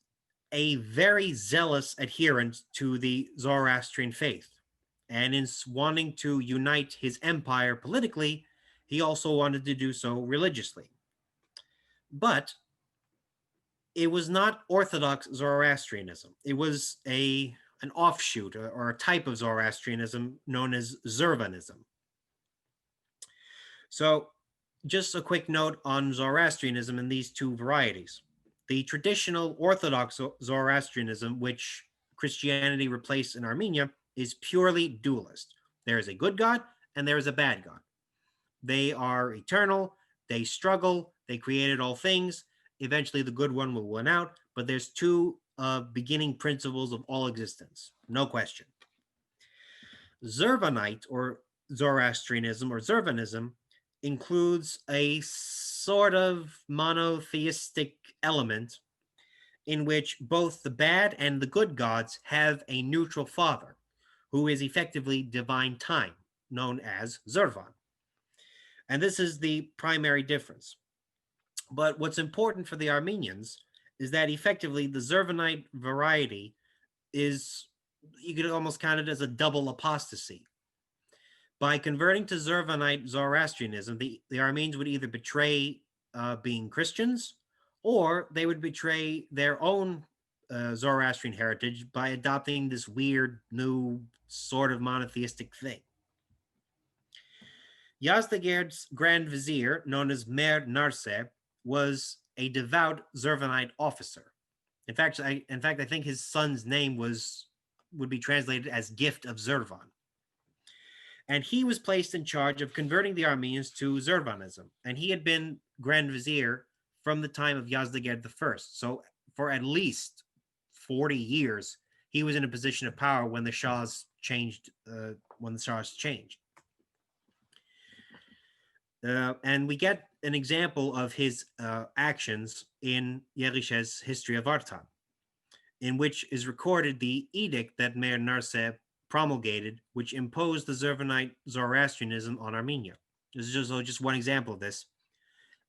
a very zealous adherent to the Zoroastrian faith. And in wanting to unite his empire politically, he also wanted to do so religiously. But it was not Orthodox Zoroastrianism. It was an offshoot or a type of Zoroastrianism known as Zervanism. So just a quick note on Zoroastrianism and these two varieties. The traditional Orthodox Zoroastrianism, which Christianity replaced in Armenia, is purely dualist. There is a good God and there is a bad God. They are eternal, they struggle, they created all things. Eventually the good one will win out, but there's two beginning principles of all existence, no question. Zervanite or Zoroastrianism or Zervanism includes a sort of monotheistic element in which both the bad and the good gods have a neutral father who is effectively divine time, known as Zervan. And this is the primary difference. But what's important for the Armenians is that effectively the Zervanite variety is, you could almost count it as a double apostasy. By converting to Zervanite Zoroastrianism, the Armenians would either betray being Christians, or they would betray their own Zoroastrian heritage by adopting this weird new sort of monotheistic thing. Yazdegerd's Grand Vizier, known as Mer Narse, was a devout Zervanite officer. In fact, I think his son's name would be translated as Gift of Zervan. And he was placed in charge of converting the Armenians to Zervanism. And he had been Grand Vizier from the time of Yazdegerd I. So for at least 40 years, he was in a position of power when the Shahs changed. And we get an example of his actions in Yerish's History of Vartan, in which is recorded the edict that Mer Narse promulgated, which imposed the Zervanite Zoroastrianism on Armenia. This is just one example of this.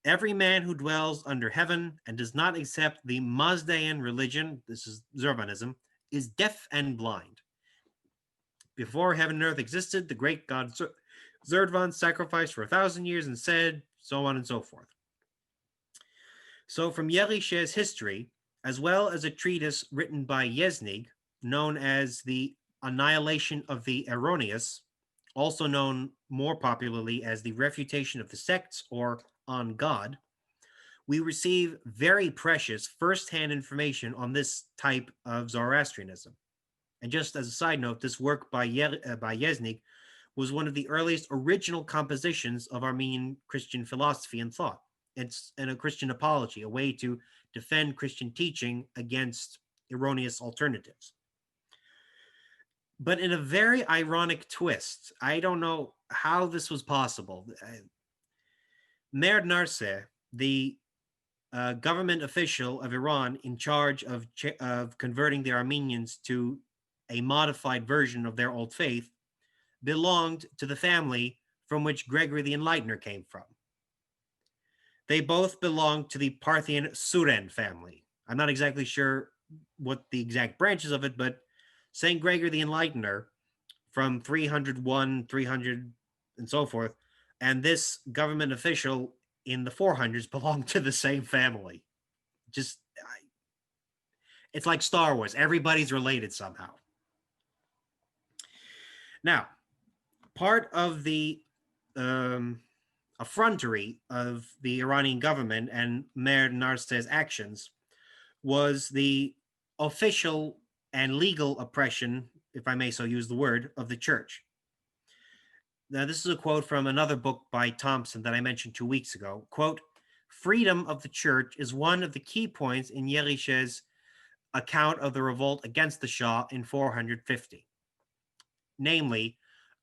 Every man who dwells under heaven and does not accept the Mazdaean religion, this is Zervanism, is deaf and blind. Before heaven and earth existed, the great god Zervan sacrificed for 1,000 years and said, so on and so forth. So from Yerish's history, as well as a treatise written by Yeznig, known as the Annihilation of the Erroneous, also known more popularly as the Refutation of the Sects or On God, we receive very precious first-hand information on this type of Zoroastrianism. And just as a side note, this work by Yeznig was one of the earliest original compositions of Armenian Christian philosophy and thought. It's in a Christian apology, a way to defend Christian teaching against erroneous alternatives. But in a very ironic twist, I don't know how this was possible. Mer Narse, the government official of Iran in charge of converting the Armenians to a modified version of their old faith, belonged to the family from which Gregory the Enlightener came from. They both belonged to the Parthian Suren family. I'm not exactly sure what the exact branches of it, but St. Gregory the Enlightener from 301, 300, and so forth, and this government official in the 400s belonged to the same family. Just, it's like Star Wars. Everybody's related somehow. Now, part of the effrontery of the Iranian government and Mer Narste's actions was the official and legal oppression, if I may so use the word, of the church. Now, this is a quote from another book by Thompson that I mentioned 2 weeks ago. Quote, freedom of the church is one of the key points in Yeriche's account of the revolt against the Shah in 450. Namely,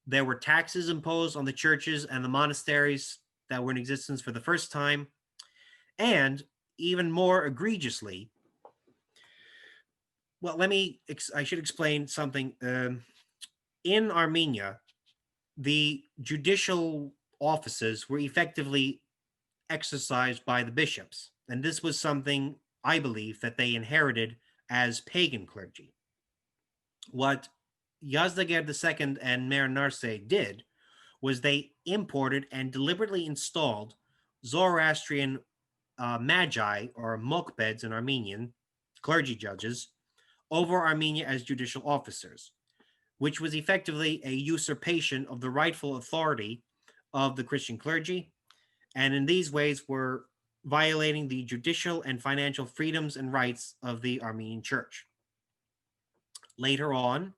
there were taxes imposed on the churches and the monasteries that were in existence for the first time, and even more egregiously, well, I should explain something. In Armenia, the judicial offices were effectively exercised by the bishops, and this was something I believe that they inherited as pagan clergy. What Yazdegerd II and Mer Narse did was they imported and deliberately installed Zoroastrian magi, or mokbeds in Armenian, clergy judges, over Armenia as judicial officers, which was effectively a usurpation of the rightful authority of the Christian clergy, and in these ways were violating the judicial and financial freedoms and rights of the Armenian church. Later on,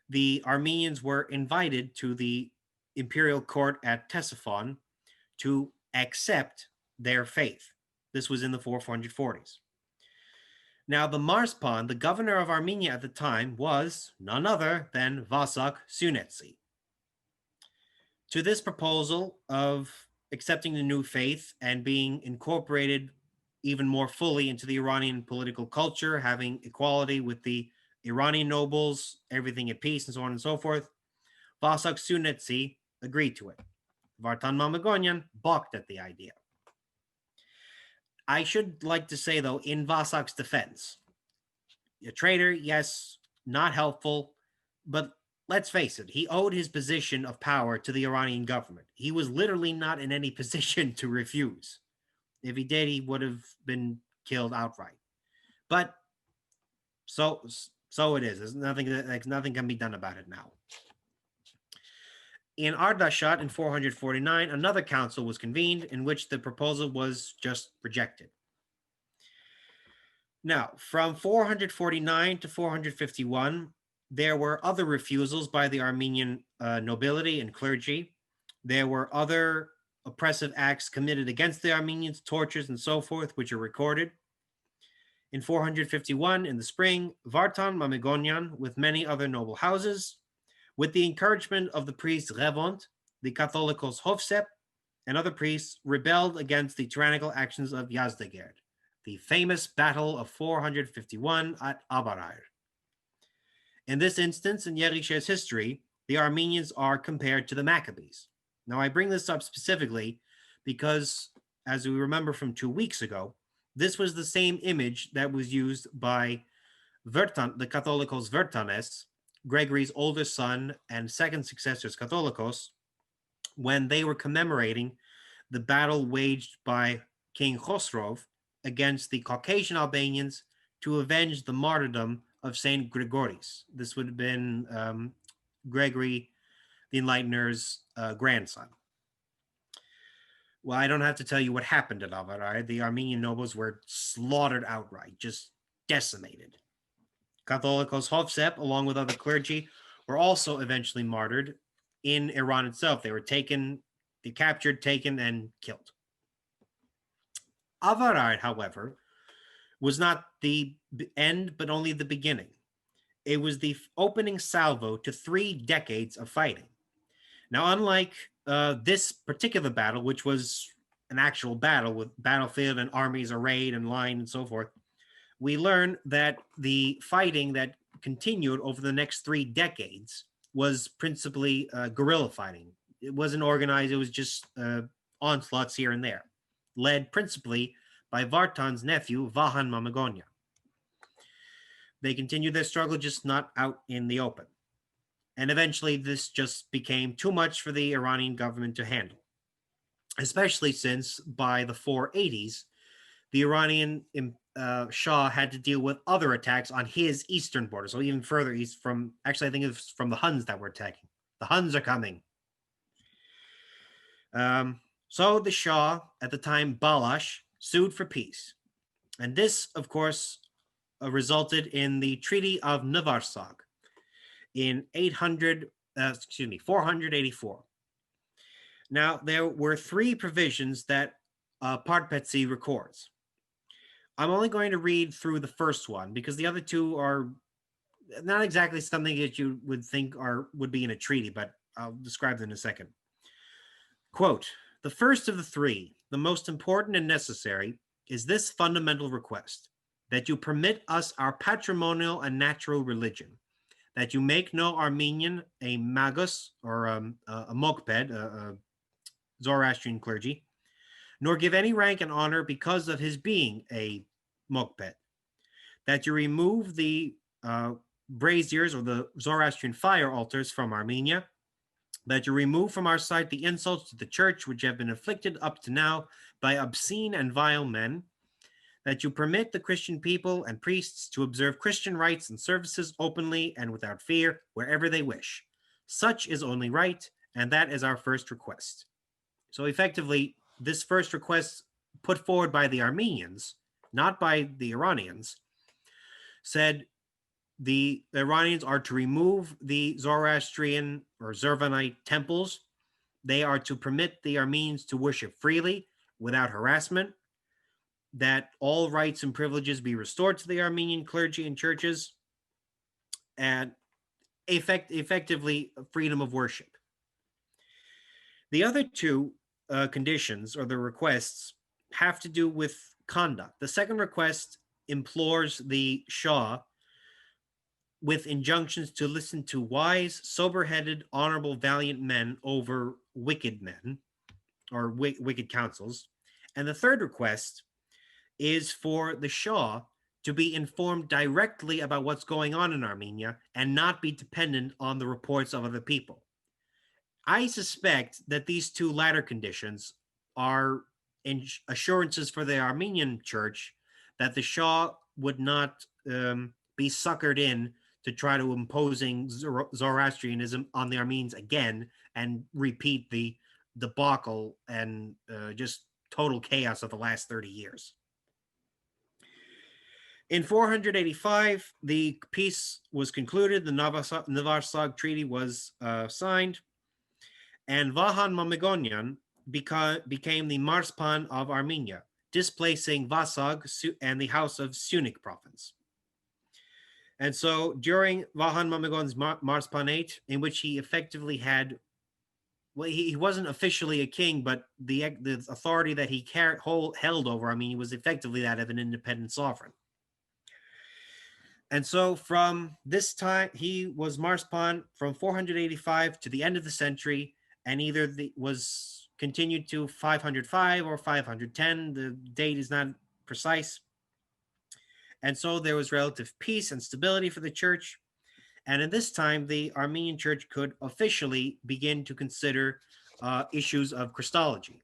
the Armenians were invited to the imperial court at Ctesiphon to accept their faith. This was in the 440s. Now, the Marspan, the governor of Armenia at the time, was none other than Vasak Sunetsi. To this proposal of accepting the new faith and being incorporated even more fully into the Iranian political culture, having equality with the Iranian nobles, everything at peace, and so on and so forth, Vasak Sunetsi agreed to it. Vartan Mamagonian balked at the idea. I should like to say, though, in Vasak's defense, a traitor, yes, not helpful, but let's face it, he owed his position of power to the Iranian government. He was literally not in any position to refuse. If he did, he would have been killed outright. But so it is. There's nothing can be done about it now. In Ardashat in 449, another council was convened in which the proposal was just rejected. Now, from 449 to 451, there were other refusals by the Armenian nobility and clergy. There were other oppressive acts committed against the Armenians, tortures and so forth, which are recorded. In 451, in the spring, Vartan Mamegonian, with many other noble houses, with the encouragement of the priest Revont, the Catholicos Hovsep, and other priests, rebelled against the tyrannical actions of Yazdegerd, the famous Battle of 451 at Abarar. In this instance, in Yeriche's history, the Armenians are compared to the Maccabees. Now, I bring this up specifically because, as we remember from 2 weeks ago, this was the same image that was used by Vartan, the Catholicos Vartanes, Gregory's older son and second successors Catholicos, when they were commemorating the battle waged by King Khosrov against the Caucasian Albanians to avenge the martyrdom of Saint Grigoris. This would have been Gregory the Enlightener's grandson. Well, I don't have to tell you what happened at Avarar. The Armenian nobles were slaughtered outright, just decimated. Catholicos Hovsep, along with other clergy, were also eventually martyred in Iran itself. They were captured, taken, and killed. Avarard, however, was not the end, but only the beginning. It was the opening salvo to 3 decades of fighting. Now, unlike this particular battle, which was an actual battle with battlefield and armies arrayed in line and so forth, we learn that the fighting that continued over the next 3 decades was principally guerrilla fighting. It wasn't organized, it was just onslaughts here and there, led principally by Vartan's nephew, Vahan Mamagonia. They continued their struggle, just not out in the open. And eventually, this just became too much for the Iranian government to handle, especially since by the 480s, the Iranian Shah had to deal with other attacks on his eastern border. So even further east from, actually, I think it's from the Huns that were attacking. The Huns are coming. So the Shah, at the time, Balash, sued for peace. And this, of course, resulted in the Treaty of Navarsag in 484. Now, there were 3 provisions that Parpetsi records. I'm only going to read through the first one because the other 2 are not exactly something that you would think would be in a treaty, but I'll describe them in a second. Quote, the first of the 3, the most important and necessary, is this fundamental request, that you permit us our patrimonial and natural religion, that you make no Armenian a magus or a mokped, a Zoroastrian clergy, nor give any rank and honor because of his being a mokped, that you remove the braziers or the Zoroastrian fire altars from Armenia, that you remove from our sight the insults to the church which have been inflicted up to now by obscene and vile men, that you permit the Christian people and priests to observe Christian rites and services openly and without fear wherever they wish. Such is only right, and that is our first request. So effectively, this first request put forward by the Armenians, not by the Iranians, said the Iranians are to remove the Zoroastrian or Zervanite temples. They are to permit the Armenians to worship freely without harassment, that all rights and privileges be restored to the Armenian clergy and churches, and effectively freedom of worship. The other 2 conditions or the requests have to do with conduct. The second request implores the Shah with injunctions to listen to wise, sober-headed, honorable, valiant men over wicked men or wicked councils. And the third request is for the Shah to be informed directly about what's going on in Armenia and not be dependent on the reports of other people. I suspect that these 2 latter conditions are assurances for the Armenian church that the Shah would not be suckered in to try to imposing Zoroastrianism on the Armenians again and repeat the debacle and just total chaos of the last 30 years. In 485, the peace was concluded, the Navarsag Treaty was signed, and Vahan Mamegonian became the Marspan of Armenia, displacing Vasag and the House of Sunik province. And so during Vahan Mamegonian's Marspanate, in which he effectively had, well, he wasn't officially a king, but the authority that he held over Armenia was effectively that of an independent sovereign. And so from this time, he was Marspan from 485 to the end of the century, and either was continued to 505 or 510. The date is not precise. And so there was relative peace and stability for the church. And at this time, the Armenian church could officially begin to consider issues of Christology.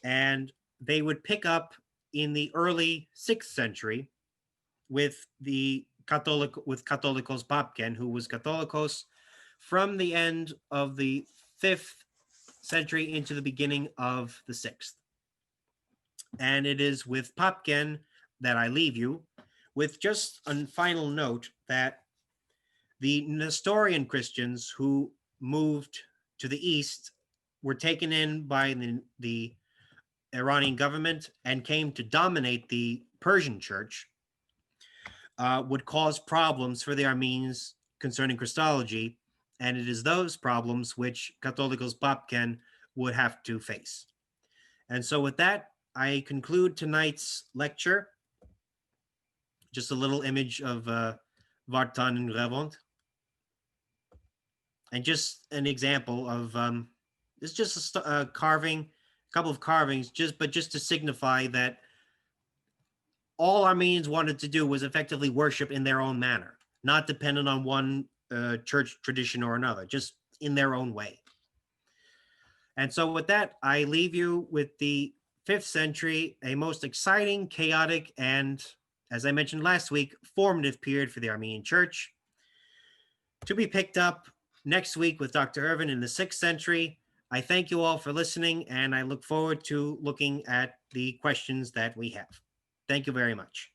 And they would pick up in the early 6th century with Catholicos Papken, who was Catholicos from the end of the 5th century into the beginning of the 6th. And it is with Papken that I leave you with just a final note that the Nestorian Christians who moved to the east were taken in by the Iranian government and came to dominate the Persian church, would cause problems for the Armenians concerning Christology, and it is those problems which Catholicos Papken would have to face. And so with that, I conclude tonight's lecture. Just a little image of Vartan and Revont. And just an example of, it's just a carving, a couple of carvings, just to signify that all Armenians wanted to do was effectively worship in their own manner, not dependent on one church tradition or another, just in their own way. And so with that, I leave you with the 5th century, a most exciting, chaotic, and, as I mentioned last week, formative period for the Armenian Church, to be picked up next week with Dr. Irvin in the 6th century. I thank you all for listening, and I look forward to looking at the questions that we have. Thank you very much.